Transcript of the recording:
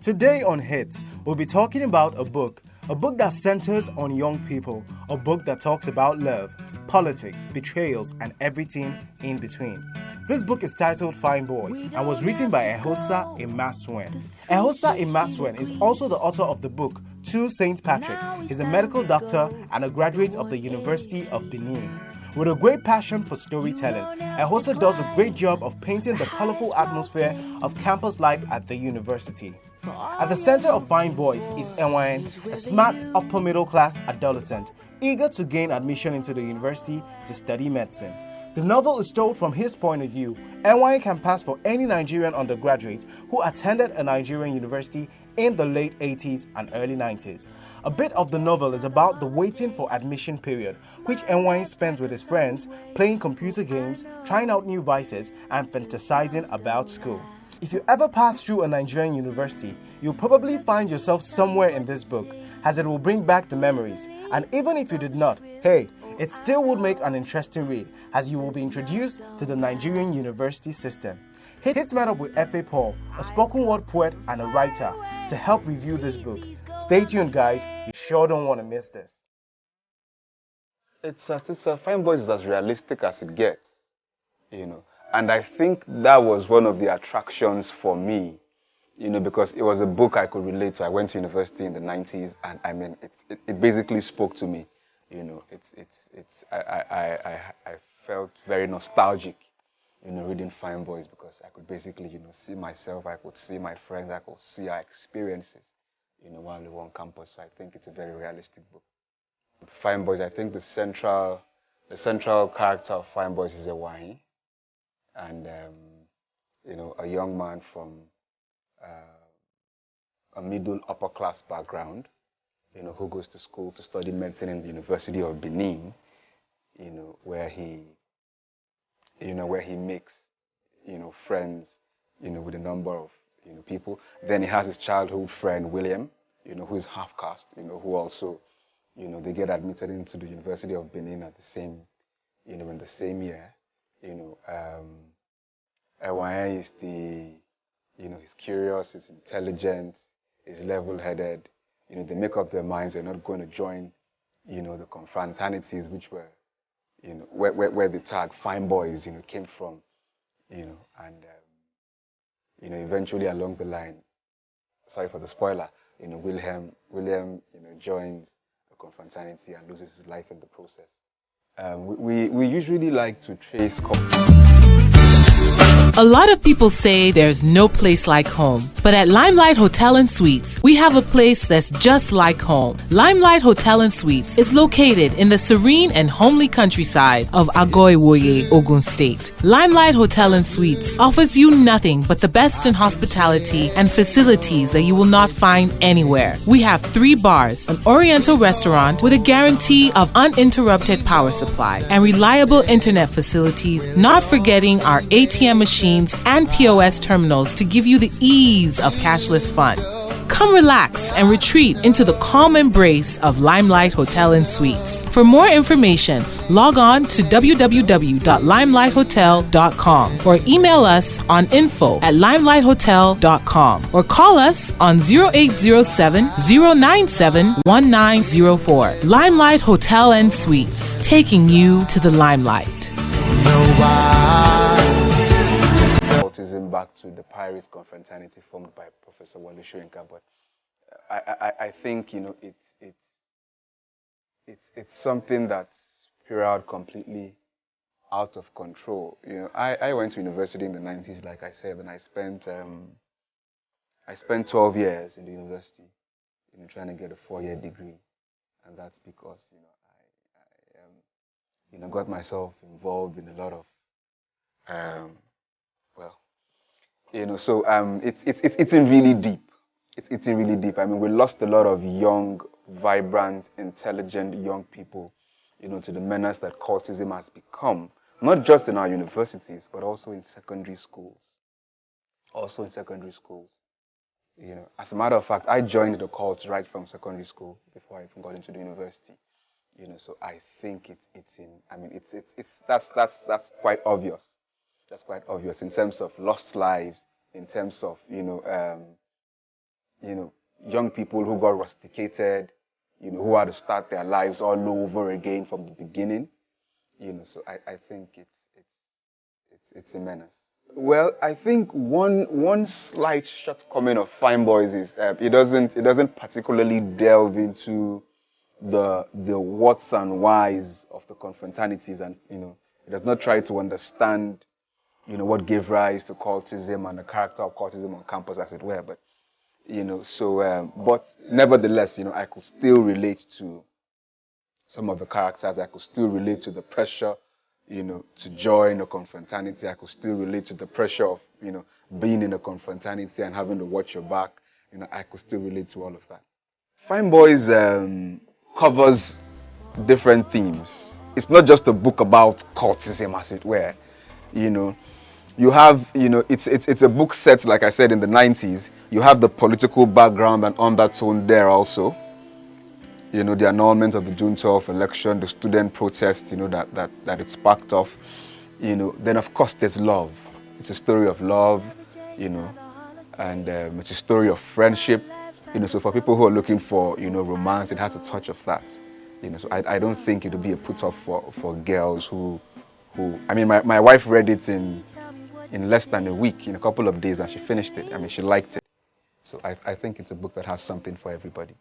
Today on Hits, we'll be talking about a book that centers on young people, a book that talks about love, politics, betrayals, and everything in between. This book is titled Fine Boys and was written by Ehosa Emaswen. Ehosa Emaswen is also the author of the book To Saint Patrick. He's a medical doctor and a graduate of the University of Benin. With a great passion for storytelling, Ehosa does a great job of painting the colorful atmosphere of campus life at the university. At the center of Fine Boys is Enwine, a smart upper-middle-class adolescent, eager to gain admission into the university to study medicine. The novel is told from his point of view. Enwine can pass for any Nigerian undergraduate who attended a Nigerian university in the late 80s and early 90s. A bit of the novel is about the waiting for admission period, which Enwine spends with his friends, playing computer games, trying out new vices, and fantasizing about school. If you ever pass through a Nigerian university, you'll probably find yourself somewhere in this book, as it will bring back the memories. And even if you did not, hey, it still would make an interesting read, as you will be introduced to the Nigerian university system. Hits met up with F.A. Paul, a spoken word poet and a writer, to help review this book. Stay tuned, guys. You sure don't want to miss this. Fine Boys is as realistic as it gets, And I think that was one of the attractions for me, because it was a book I could relate to. I went to university in the 90s, and it basically spoke to me. I felt very nostalgic, reading Fine Boys, because I could basically, see myself, I could see my friends, I could see our experiences, while we were on campus. So I think it's a very realistic book. Fine Boys, I think the central character of Fine Boys is Ewahi. And, a young man from a middle upper class background, who goes to school to study medicine in the University of Benin, where he makes, friends, with a number of, people. Then he has his childhood friend, William, who is half caste, who also, they get admitted into the University of Benin at the same, in the same year. Ewaye is he's curious, he's intelligent, he's level-headed. They make up their minds they're not going to join, the confraternities which were, where the tag Fine Boys, came from, eventually along the line, sorry for the spoiler, William, joins a confraternity and loses his life in the process. We usually like to trace. A lot of people say there's no place like home, but at Limelight Hotel and Suites, we have a place that's just like home. Limelight Hotel and Suites is located in the serene and homely countryside of Agoiwoye, Ogun State. Limelight Hotel and Suites offers you nothing but the best in hospitality and facilities that you will not find anywhere. We have 3 bars, an oriental restaurant with a guarantee of uninterrupted power supply, and reliable internet facilities, not forgetting our ATM machines and POS terminals to give you the ease of cashless fun. Come relax and retreat into the calm embrace of Limelight Hotel and Suites. For more information, log on to www.limelight.hotel.com or email us on info@limelight.hotel.com or call us on 0807 097 1904. Limelight Hotel and Suites, taking you to the limelight. Back to the Pirates confraternity formed by Professor Wale Soyinka, but I think it's something that's spiraled completely out of control. I went to university in the 90s, like I said, and I spent 12 years in the university, trying to get a 4-year degree, and that's because I got myself involved in a lot of so it's eating really deep. It's eating really deep. We lost a lot of young, vibrant, intelligent young people, to the menace that cultism has become, not just in our universities, but also in secondary schools. As a matter of fact, I joined the cult right from secondary school before I even got into the university. So I think that's quite obvious. That's quite obvious in terms of lost lives, in terms of, young people who got rusticated, who had to start their lives all over again from the beginning. So I think it's a menace. Well, I think one slight shortcoming of Fine Boys is it doesn't particularly delve into the whats and whys of the confraternities, and it does not try to understand what gave rise to cultism and the character of cultism on campus, as it were. But but nevertheless, I could still relate to some of the characters. I could still relate to the pressure, to join a confraternity. I could still relate to the pressure of, being in a confraternity and having to watch your back. I could still relate to all of that. Fine Boys covers different themes. It's not just a book about cultism, as it were. You have, it's a book set, like I said, in the 90s. You have the political background and undertone there also. The annulment of the June 12th election, the student protests, that it sparked off. Then of course there's love. It's a story of love, and it's a story of friendship. So for people who are looking for, romance, it has a touch of that. So I don't think it would be a put-off for girls who, I mean, my wife read it in less than a week, in a couple of days, and she finished it. I mean, she liked it. So I think it's a book that has something for everybody.